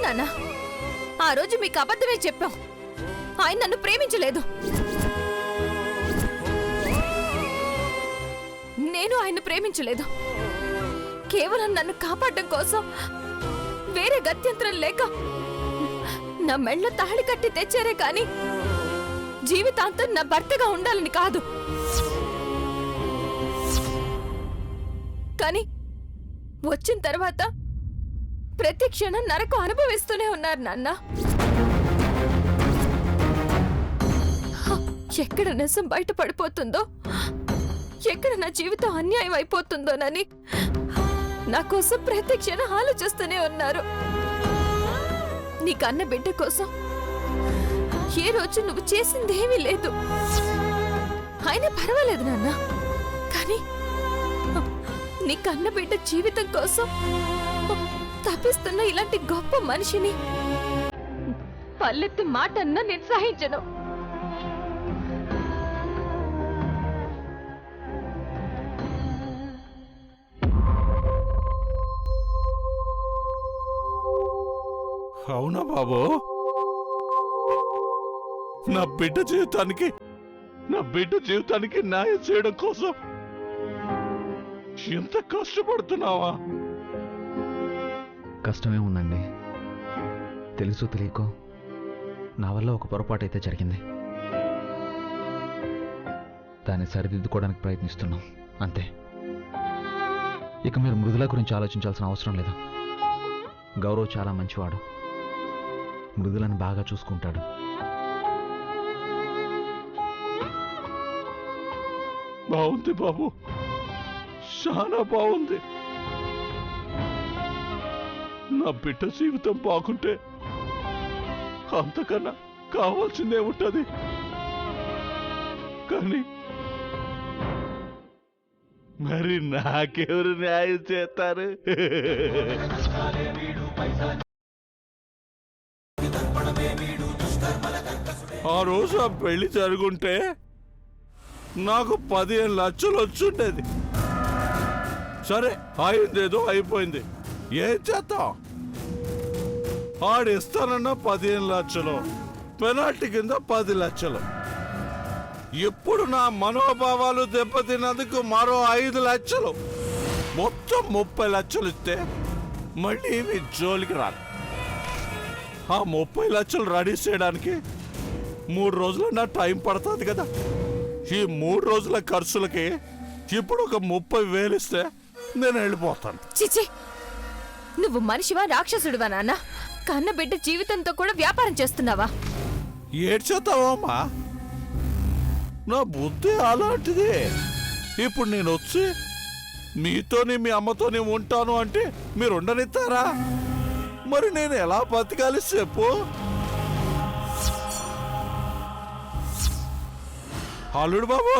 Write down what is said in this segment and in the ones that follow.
నాన్న, ఆ రోజు మీకు అబద్ధమే చెప్పాం. ఆయన నన్ను ప్రేమించలేదు. నేను ఆయన్ని ప్రేమించలేదు. కేవలం నన్ను కాపాడడం కోసం వేరే గత్యంతరం లేక నా మెళ్ళ తాళి కట్టి తెచ్చారే కాని జీవితాంతం నా భర్తగా ఉండాలని కాదు. కానీ వచ్చిన తర్వాత ప్రతి క్షణం నరకం అనుభవిస్తూనే ఉన్నారు నాన్న. ఎక్కడ నిజం బయటపడిపోతుందో, ఎక్కడ నా జీవితం అన్యాయం అయిపోతుందోనని నా కోసం ప్రతి క్షణం ఆలోచిస్తూనే ఉన్నారు. నీ కన్న బిడ్డ కోసం ఏ రోజు నువ్వు చేసిందేమీ లేదు. అయినా పర్వాలేదు నాన్న, కానీ నీ కన్న బిడ్డ జీవితం కోసం తప్పిస్తున్న ఇలాంటి గొప్ప మనిషిని పల్లెత్తి మాట అన్నా నేను సహించను. అవునా బాబు? నా బిడ్డ జీవితానికి న్యాయం చేయడం కోసం ఎంత కష్టపడుతున్నావా? కష్టమే ఉందండి. తెలుసు తెలియకో నా వల్ల ఒక పొరపాటు అయితే జరిగింది. దాన్ని సరిదిద్దుకోవడానికి ప్రయత్నిస్తున్నాం అంతే. ఇక మీరు మృదుల గురించి ఆలోచించాల్సిన అవసరం లేదు. గౌరవ్ చాలా మంచివాడు. మృదులను బాగా చూసుకుంటాడు. బాగుంది బాబు, చాలా బాగుంది. నా బిడ్డ జీవితం బాగుంటే అంతకన్నా కావాల్సిందే ఉంటది. కానీ మరి నాకెవరు న్యాయం చేస్తారు? ఆ రోజు ఆ పెళ్లి జరుగుంటే నాకు 15 లక్షలు వచ్చుండేది. సరే, అయిందేదో అయిపోయింది, ఏం చేద్దాం? ఆడిస్తానన్న 15 లక్షలు, పెనాల్టీ కింద 10 లక్షలు. ఇప్పుడు నా మనోభావాలు దెబ్బతిన్నందుకు మరో 5 లక్షలు, మొత్తం 30 లక్షలు ఇస్తే మళ్ళీ మీ జోలికి రాను. ఆ 30 లక్షలు రెడీ చేయడానికి 3 రోజులు నా టైం పడుతుంది కదా. ఈ 3 రోజుల ఖర్చులకి ఇప్పుడు ఒక 30,000 ఇస్తే నేను వెళ్ళిపోతాను. చిచి, నువ్వు మనిషివా రాక్షసుడివా నాన్న? కన్న బిడ్డ జీవితంతో కూడా వ్యాపారం చేస్తున్నావా? ఏడ్చేస్తావమ్మా? నా బుద్ధి అలాంటిది. ఇప్పుడు నేను వచ్చి మీతోని మీ అమ్మతోని ఉంటాను అంటే మీరు ఉండనిస్తారా? మరి నేను ఎలా బతకాలి చెప్పు? అల్లుడు బాబు,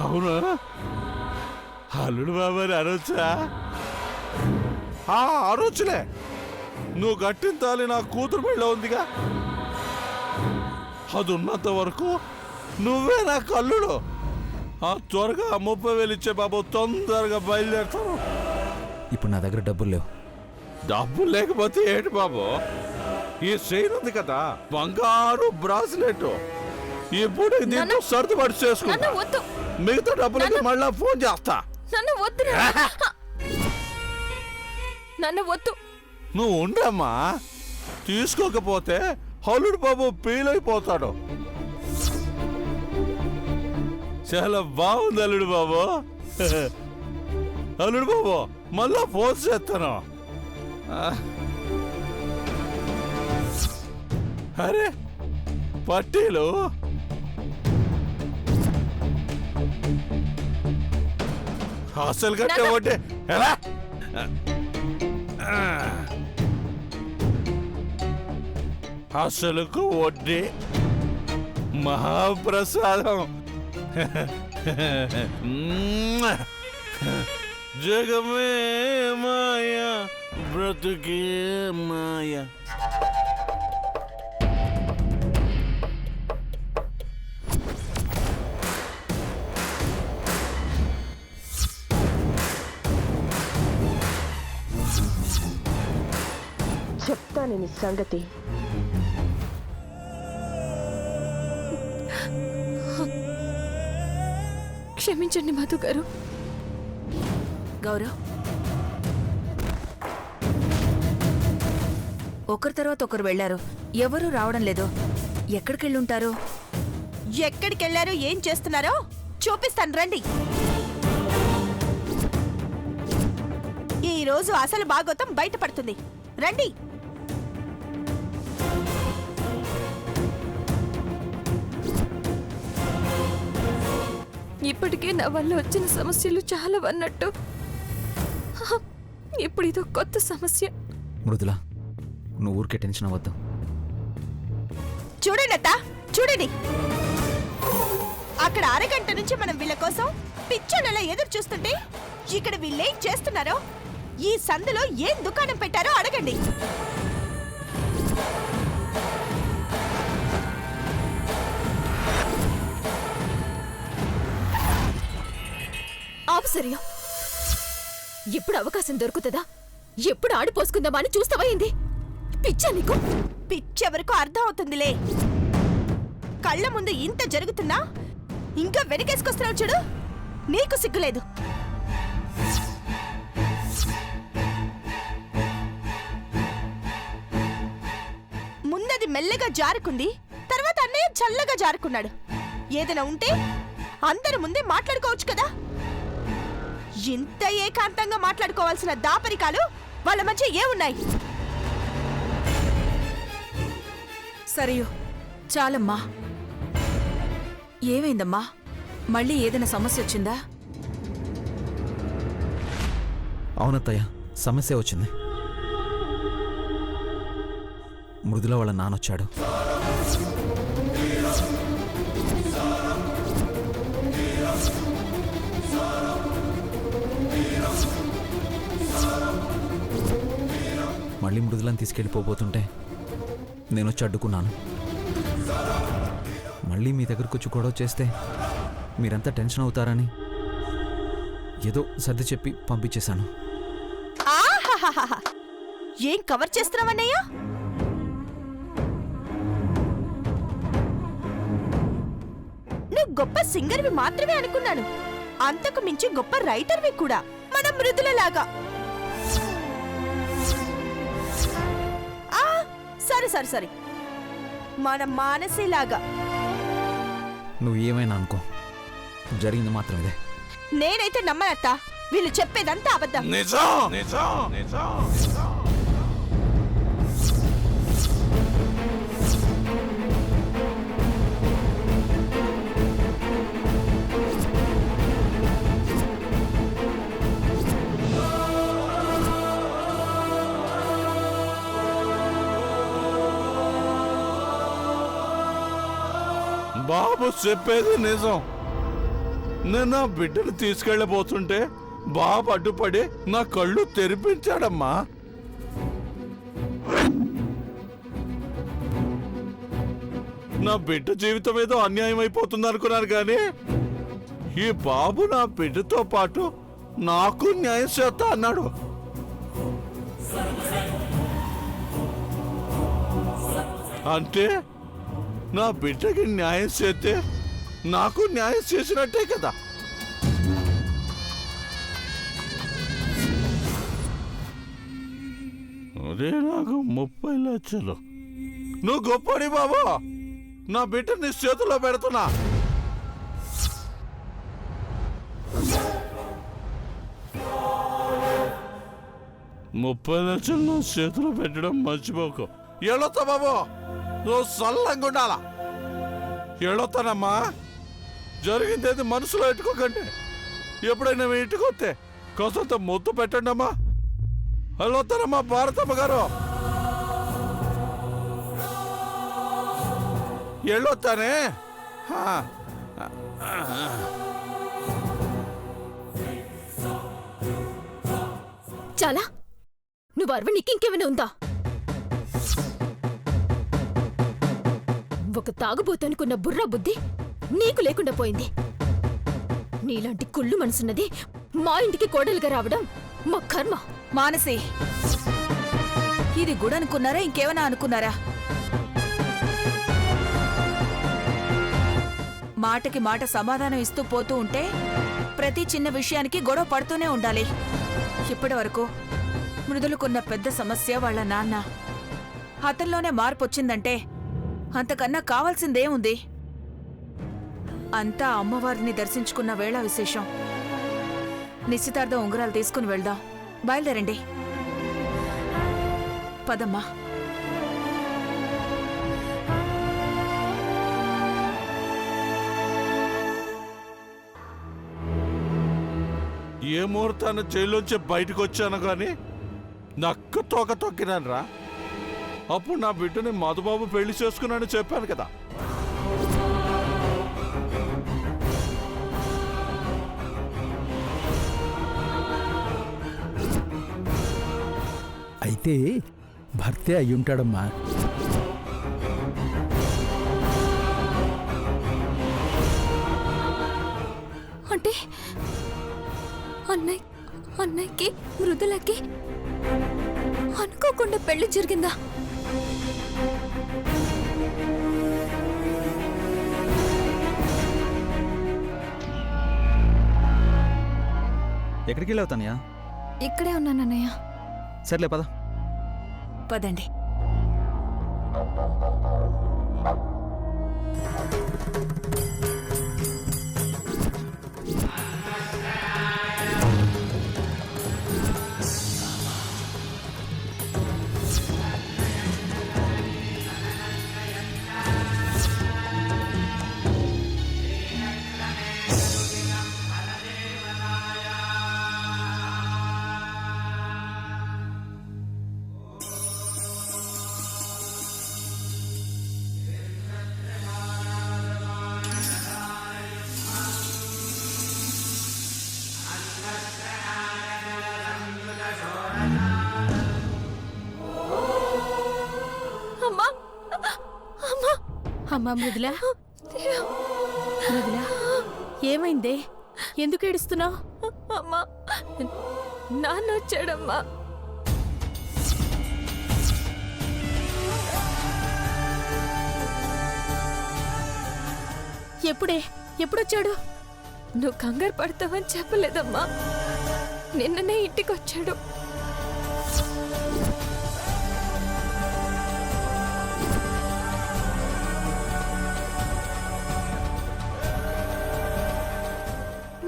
అవునా? అల్లుడు బాబు అని అనొచ్చా? అనొచ్చులే. నువ్వు కట్టిన తాలి నా కూతురు పెళ్ళ ఉందిగా, అది ఉన్నంత వరకు నువ్వే నా కల్లుడు. త్వరగా 30,000 ఇచ్చే బాబు, తొందరగా బయలుదేరుతాను. ఇప్పుడు నా దగ్గర డబ్బులు లేవు. డబ్బులు లేకపోతే ఏంటి బాబు? ఈ చైన్ ఉంది కదా, బంగారు బ్రాస్లెట్, ఇప్పుడు దీంతో సర్దుబాటు చేసుకుంటా. మిగతా డబ్బులకి మళ్ళా ఫోన్ చేస్తా. నన్ను వద్దు. నువ్వు ఉండమ్మా, తీసుకోకపోతే అల్లుడు బాబు పీలైపోతాడు. చాలా బాగుంది అల్లుడు బాబు. అల్లుడు బాబు, మళ్ళా ఫోన్ చేస్తాను. అరే పట్టీలు, అసలు కట్టే ఒకటే ఎలా? అసలుకు వడ్డీ మహాప్రసాదం. జగమే మాయా, బ్రతుకే మాయా. చెప్తాను నీ సంగతి. క్షమించండి మధు గారు. గౌరవ్, ఒకరి తర్వాత ఒకరు వెళ్లారు, ఎవరూ రావడం లేదు. ఎక్కడికెళ్ళుంటారు? ఎక్కడికెళ్లారో ఏం చేస్తున్నారో చూపిస్తాను రండి. ఈ రోజు అసలు భాగవతం బయటపడుతుంది. రండి. ఇప్పటికే నా వల్ల వచ్చిన సమస్యలు చాలా అన్నట్టు ఇప్పుడు ఇదో కొత్త సమస్య. మృదుల, నువ్వు ఊరికే టెన్షన్ అవ్వద్దు. చూడండి అత్త, చూడండి. అక్కడ అరగంట నుంచి మనం వీళ్ళ కోసం పిచ్చోళ్ళలా ఎదురు చూస్తుంటే ఇక్కడ వీళ్ళేం చేస్తున్నారో, ఈ సందులో ఏం దుకాణం పెట్టారో అడగండి. ఆపసర్యం, ఎప్పుడు అవకాశం దొరుకుతుందా, ఎప్పుడు ఆడిపోసుకుందామా అని చూస్తావైంది. పిచ్చా నీకు? పిచ్చెవరకు అర్థం అవుతుందిలే. కళ్ళ ముందు ఇంత జరుగుతున్నా ఇంకా వెనకేసుకొస్తున్నావు చూడు, నీకు సిగ్గులేదు. ముందది మెల్లగా జారుకుంది, తర్వాత అన్నయ్య చల్లగా జారుకున్నాడు. ఏదైనా ఉంటే అందరి ముందే మాట్లాడుకోవచ్చు కదా. ఇంత ఏకాంతంగా మాట్లాడుకోవాల్సిన దాపరికాలు వాళ్ళ మధ్య ఏమున్నాయి? సరియు, చాలమ్మా. ఏమైందమ్మా? మళ్ళీ ఏదైనా సమస్య వచ్చిందా? అవునత్తయ్య, సమస్య వచ్చింది. మృదుల వాళ్ళ నాన్నొచ్చాడు. మళ్ళీ మృదులను తీసుకెళ్ళిపోబోతుంటే నేను వచ్చి అడ్డుకున్నాను. మళ్ళీ మీ దగ్గరకు వచ్చి గొడవ చేస్తే మీరంతా టెన్షన్ అవుతారని ఏదో సర్ది చెప్పి పంపించేశాను. ఆహాహాహా! ఏం కవర్ చేస్తున్నావన్నయ్యా? నువ్వు గొప్ప సింగర్వి మాత్రమే అనుకున్నాను. అంతకు మించి గొప్ప రైటర్వి కూడా, మన మృదులలాగా. సరే సరే సరే, మన మానసిలాగా. నువ్వు ఏమైనా అనుకో, జరిగింది మాత్రం ఇదే. నేనైతే నమ్మనత్తా, వీళ్ళు చెప్పేదంతా అబద్ధం. నిజం నిజం నిజం. బాబు చెప్పేది నిజం. నేను నా బిడ్డను తీసుకెళ్ళబోతుంటే బాబు అడ్డుపడి నా కళ్ళు తెరిపించాడమ్మా. నా బిడ్డ జీవితం ఏదో అన్యాయం అయిపోతుంది అనుకున్నాను కానీ ఈ బాబు నా బిడ్డతో పాటు నాకు న్యాయం చేస్తా అన్నాడు. అంటే నా బిడ్డకి న్యాయం చేస్తే నాకు న్యాయం చేసినట్టే కదా. అదే నాకు 30 లక్షలు. నువ్వు గొప్పడి బాబు, నా బిడ్డ నీ చేతిలో పెడుతున్నా. ముప్పై లక్షలు నా చేతిలో పెట్టడం మర్చిపోకు. ఎళ్ళొత్తా బాబు, నువ్వు సల్లంగా ఉండాలా. ఎళ్ళొత్తానమ్మా. జరిగిందేది మనసులో ఎట్టుకోకండి. ఎప్పుడైనా మీ ఇంటికి వస్తే కాసంత ముద్దు పెట్టండి అమ్మా. వెళ్ళొత్తానమ్మా భారతమ్మ గారు. ఎళ్ళొత్తానే. చాలా నువ్వు అరవ, నీకు ఇంకేమైనా ఉందా? ఒక తాగుబోతనుకున్న బుర్రా బుద్ధి నీకు లేకుండా పోయింది. నీలాంటి కుళ్ళు మనసున్నది మా ఇంటికి కోడలుగా రావడం మా కర్మ. మానసి, ఇది గుడి అనుకున్నారా ఇంకేమైనా అనుకున్నారా? మాటకి మాట సమాధానం ఇస్తూ పోతూ ఉంటే ప్రతి చిన్న విషయానికి గొడవ పడుతూనే ఉండాలి. ఇప్పటి వరకు మృదులకున్న పెద్ద సమస్య వాళ్ళ నాన్న. అతనిలోనే మార్పు వచ్చిందంటే అంతకన్నా కావాల్సిందేముంది? అంతా అమ్మవారిని దర్శించుకున్న వేళ విశేషం. నిశ్చితార్థం ఉంగరాలు తీసుకుని వెళ్దాం. బయలుదేరండి. పదమ్మా. ఏ ముహూర్తాన జైల్లోంచి బయటకు వచ్చాను కానీ నక్క తోక తొక్కినాను రా. అప్పుడు నా బిడ్డని మధుబాబు పెళ్లి చేసుకున్నానని చెప్పాను కదా. అయితే భర్తే అయ్యుంటాడమ్మా. అంటే అన్నయ్యకి మృదులకి అనుకోకుండా పెళ్లి జరిగిందా? ఎక్కడికి వెళ్ళావు తనయా? ఇక్కడే ఉన్నానన్నయ్య. సర్లే పద. పదండి. అమ్మా మృదుల, మృదుల ఏమైందే? ఎందుకు ఏడుస్తున్నావు? అమ్మా, నాన్న వచ్చాడమ్మా. ఎప్పుడొచ్చాడు? నువ్వు కంగారు పడతావని చెప్పలేదమ్మా. నిన్ననే ఇంటికి వచ్చాడు.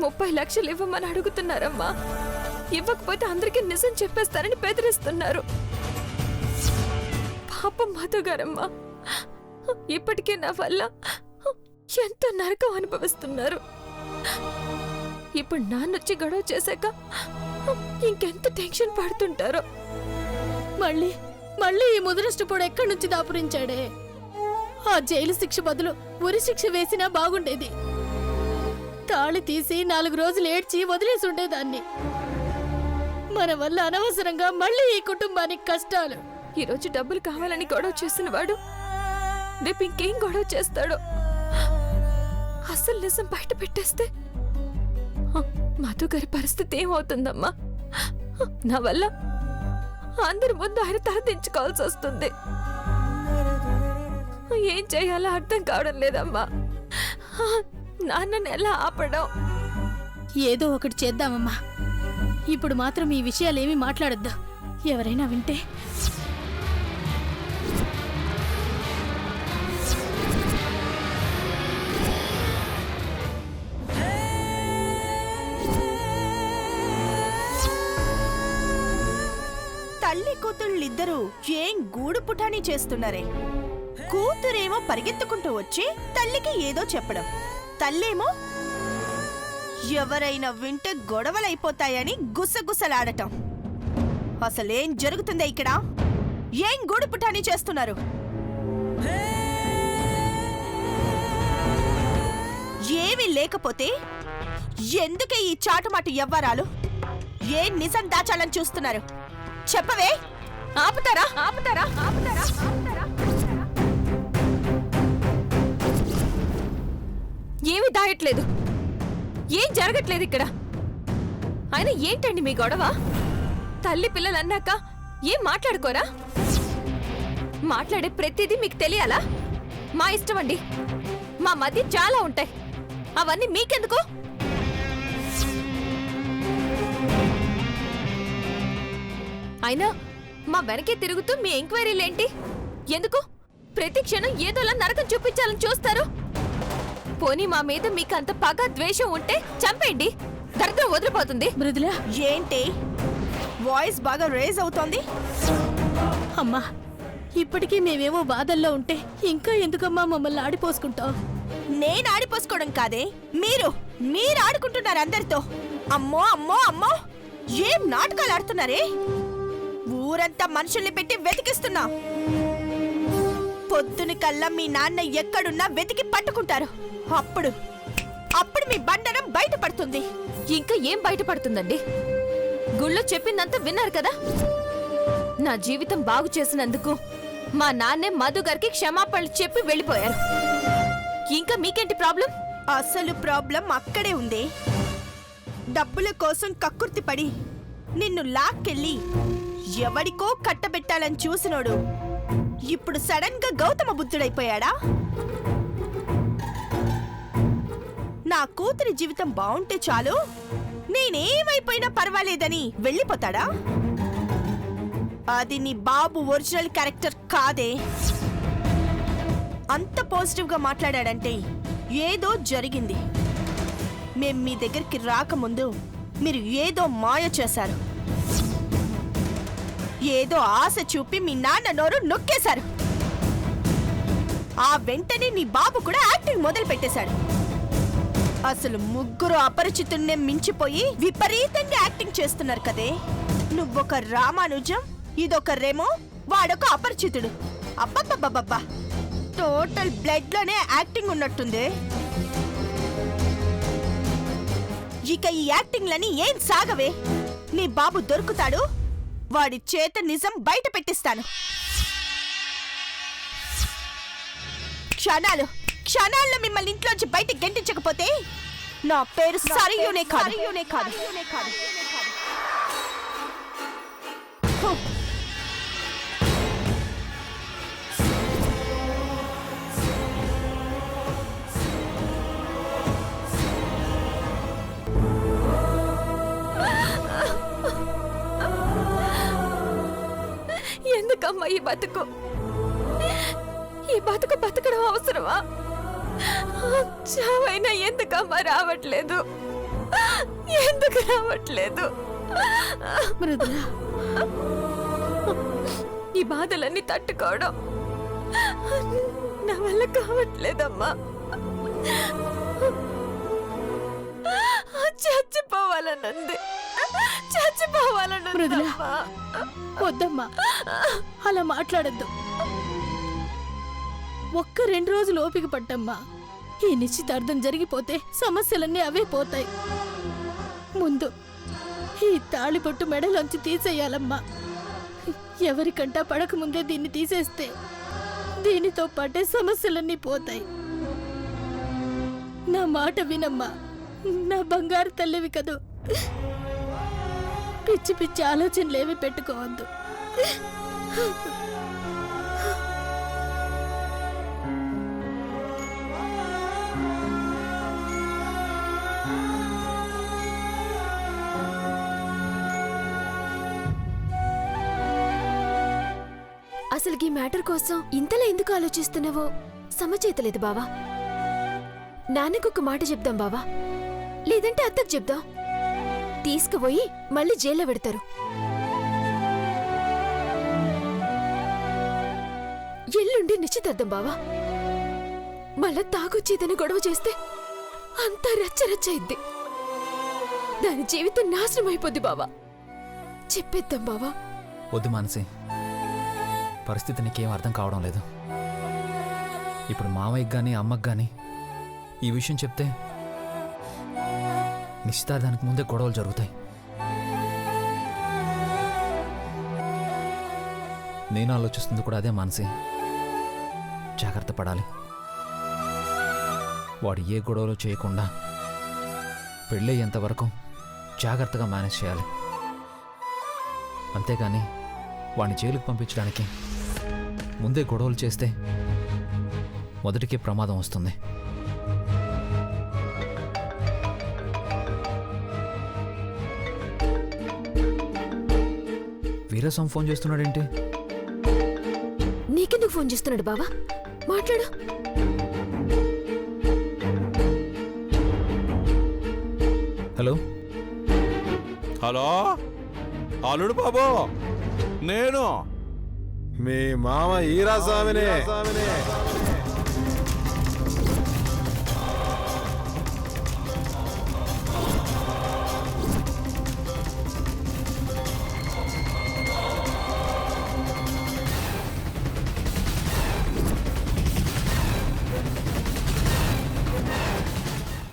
$30 లక్షలు ఇవ్వమని అడుగుతున్నారమ్మా. ఇవ్వకపోతే అందరికీ నిజం చెప్పేస్తారని బెదిరిస్తున్నారు. పాపం మధు గారమ్మా, ఇప్పటికే నా వల్ల ఎంతో నరకం అనుభవిస్తున్నారు. ఇప్పుడు నాన్నొచ్చి గొడవ చేశాక ఇంకెంత టెన్షన్ పడుతుంటారో. మళ్ళీ ఈ ముదరష్టపోడు ఎక్కడి నుంచి దాపురించాడే? ఆ జైలు శిక్ష బదులు ఉరి శిక్ష వేసినా బాగుండేది. తాళి తీసి 4 రోజులు ఏడ్చి వదిలేసి ఉండేదాన్ని. మన వల్ల అనవసరంగా మళ్ళీ ఈ కుటుంబానికి కష్టాలు. ఈరోజు డబ్బులు కావాలని గొడవ చేసిన వాడు రేపు ఇంకేం గొడవ చేస్తాడో. అసలు నిజం బయట పెట్టేస్తే మధు గారి పరిస్థితి ఏమవుతుందమ్మా? నా వల్ల అందరి ముందు ఆయన తలదించుకోవాల్సి వస్తుంది. ఏం చేయాలో అర్థం కావడం లేదమ్మా. నాన్నని ఎలా ఆపడం? ఏదో ఒకటి చేద్దామమ్మా. ఇప్పుడు మాత్రం ఈ విషయాలేమీ మాట్లాడొద్దు. ఎవరైనా వింటే. తల్లి కూతుళ్ళిద్దరూ ఏం గూడు పుటాని చేస్తున్నారే. కూతురేమో పరిగెత్తుకుంటూ వచ్చి తల్లికి ఏదో చెప్పడం, తల్లేమో ఎవరైనా వింటే గొడవలైపోతాయని గుసగుసలాడటం. అసలేం జరుగుతుందే ఇక్కడ? ఏం గూడు పుటాని చేస్తున్నారు? ఏమీ లేకపోతే ఎందుకే ఈ చాటుమాటు ఎవ్వరాలు? ఏం నిజం దాచాలని చూస్తున్నారు? చెప్పవే. ఆపుతారా? ఆపుతారా? ఆపుతారా? ఏమీ దాయట్లేదు. ఏం జరగట్లేదు ఇక్కడ. ఆయన ఏంటండి మీ గొడవ? తల్లి పిల్లలన్నాక ఏం మాట్లాడుకోరా? మాట్లాడే ప్రతిదీ మీకు తెలియాలా? మా ఇష్టం అండి. మా మధ్య చాలా ఉంటాయి. అవన్నీ మీకెందుకు? అయినా మా వెనకే తిరుగుతూ మీ ఎంక్వైరీలేంటి? ఎందుకు ప్రతి క్షణం ఏదోలా నరకం చూపించాలని చూస్తారు? పోనీ మా మీద మీకు అంత పగ ద్వేషం ఉంటే చంపేయండి, దరిద్రం వదిలిపోతుంది. మృదుల, ఏంటి వాయిస్ బాగా రేజ్ అవుతోంది? అమ్మా, ఇప్పటికీ మేమేవో బాధల్లో ఉంటే ఇంకా ఎందుకమ్మా మమ్మల్ని ఆడిపోసుకుంటావు? నేను ఆడిపోసుకోవడం కాదే, మీరు ఆడుకుంటున్నారు అందరితో. అమ్మో అమ్మో అమ్మో, ఏం నాటకాలు ఆడుతున్నారే! ఊరంతా మనుషుల్ని పెట్టి వెతికిస్తున్నా. పొద్దున కల్లా మీ నాన్న ఎక్కడున్నా వెతికి పట్టుకుంటారు. అప్పుడు మీ బండరం బయటపడుతుంది. ఇంకా ఏం బయటపడుతుందండి? గుళ్ళో చెప్పిందంతా విన్నారు కదా. నా జీవితం బాగు చేసినందుకు మా నాన్నే మధు గారికి క్షమాపణలు చెప్పి వెళ్ళిపోయారు. ఇంకా మీకేంటి ప్రాబ్లం? అసలు ప్రాబ్లం అక్కడే ఉంది. డబ్బుల కోసం కక్కుర్తి పడి నిన్ను లాక్కెళ్ళి ఎవడికో కట్టబెట్టాలని చూసినోడు ఇప్పుడు సడన్ గా గౌతమ బుద్ధుడైపోయాడా? నా కూతురి జీవితం బావుంటే చాలు, నేనేమైపోయినా పర్వాలేదని వెళ్ళిపోతాడా? అది నీ బాబు ఒరిజినల్ క్యారెక్టర్ కాదే. అంత పాజిటివ్ గా మాట్లాడాడంటే ఏదో జరిగింది. మేం మీ దగ్గరికి రాకముందు మీరు ఏదో మాయ చేశారు. ఏదో ఆశ చూపి మీ నాన్న నోరు నొక్కేశారు. ఆ వెంటనే నీ బాబు కూడా యాక్టింగ్ మొదలు పెట్టేశాడు. అసలు ముగ్గురు అపరిచితున్నే మించిపోయి విపరీతంగా యాక్టింగ్ చేస్తున్నారు కదే. నువ్వొక రామానుజం, ఇదొక రెమో, వాడొక అపరిచితుడు. అబ్బబ్బబ్బబ్బా, టోటల్ బ్లడ్ లోనే యాక్టింగ్ ఉన్నట్టుంది. ఇక ఈ యాక్టింగ్లని ఏం సాగవే. నీ బాబు దొరుకుతాడు, వాడి చేత నిజం బయట పెట్టిస్తాను. క్షణాల్లో మిమ్మల్ని ఇంట్లోంచి బయట గెంటించకపోతే నా పేరు సరియునే కాదు. ఎందుకమ్మా ఈ బతుకు? ఈ బతుకు బతకడం అవసరమా? చావైనా ఎందుకమ్మా రావట్లేదు? ఎందుకు రావట్లేదు? మృదుల, ఈ బాధలన్నీ తట్టుకోవడం నా వల్ల కావట్లేదమ్మా. చచ్చిపోవాలనుంది. మృదుల, వద్దమ్మా, అలా మాట్లాడద్దు. ఒక్క 2 రోజులు ఓపిక పట్టమ్మా. ఈ నిశ్చితార్థం జరిగిపోతే సమస్యలన్నీ అవే పోతాయి. ముందు ఈ తాళిబొట్టు మెడలోంచి తీసేయాలమ్మా. ఎవరికంటా పడకముందే దీన్ని తీసేస్తే దీనితో పాటే సమస్యలన్నీ పోతాయి. నా మాట వినమ్మా, నా బంగారు తల్లివి కదూ. పిచ్చి పిచ్చి ఆలోచనలేవి పెట్టుకోవద్దు. అసలు ఈ మ్యాటర్ కోసం ఇంతలా ఎందుకు ఆలోచిస్తున్నావో సమచేతలేదు బావా. నాన్నకొక మాట చెప్దాం బావా, లేదంటే అత్తకు చెప్దాం. తీసుకుపోయి మళ్ళీ జైల్లో పెడతారు. ఎల్లుండి నిశ్చితార్థం బావా. మళ్ళా తాగొచ్చేదని గొడవ చేస్తే అంతా రచ్చరచ్చయిద్ది. దాని జీవితం నాశనం అయిపోద్ది బావా. చెప్పేద్దాం బావా. వద్దు మానసి, పరిస్థితి నీకేం అర్థం కావడం లేదు. ఇప్పుడు మావయ్యకి కానీ అమ్మకి కానీ ఈ విషయం చెప్తే నిశ్చితార్థానికి ముందే గొడవలు జరుగుతాయి. నేను ఆలోచిస్తుంది కూడా అదే మానసి. జాగ్రత్త పడాలి. వాడు ఏ గొడవలు చేయకుండా పెళ్ళయ్యేంత వరకు జాగ్రత్తగా మేనేజ్ చేయాలి. అంతేగాని వాడిని జైలుకు పంపించడానికి ముందే గొడవలు చేస్తే మొదటికే ప్రమాదం వస్తుంది. వీరస్వామి ఫోన్ చేస్తున్నాడేంటి? నీకెందుకు ఫోన్ చేస్తున్నాడు బావా? మాట్లాడు. హలో హలో అల్లుడు బాబు, నేను మీ మామ ఈరాస్వామిని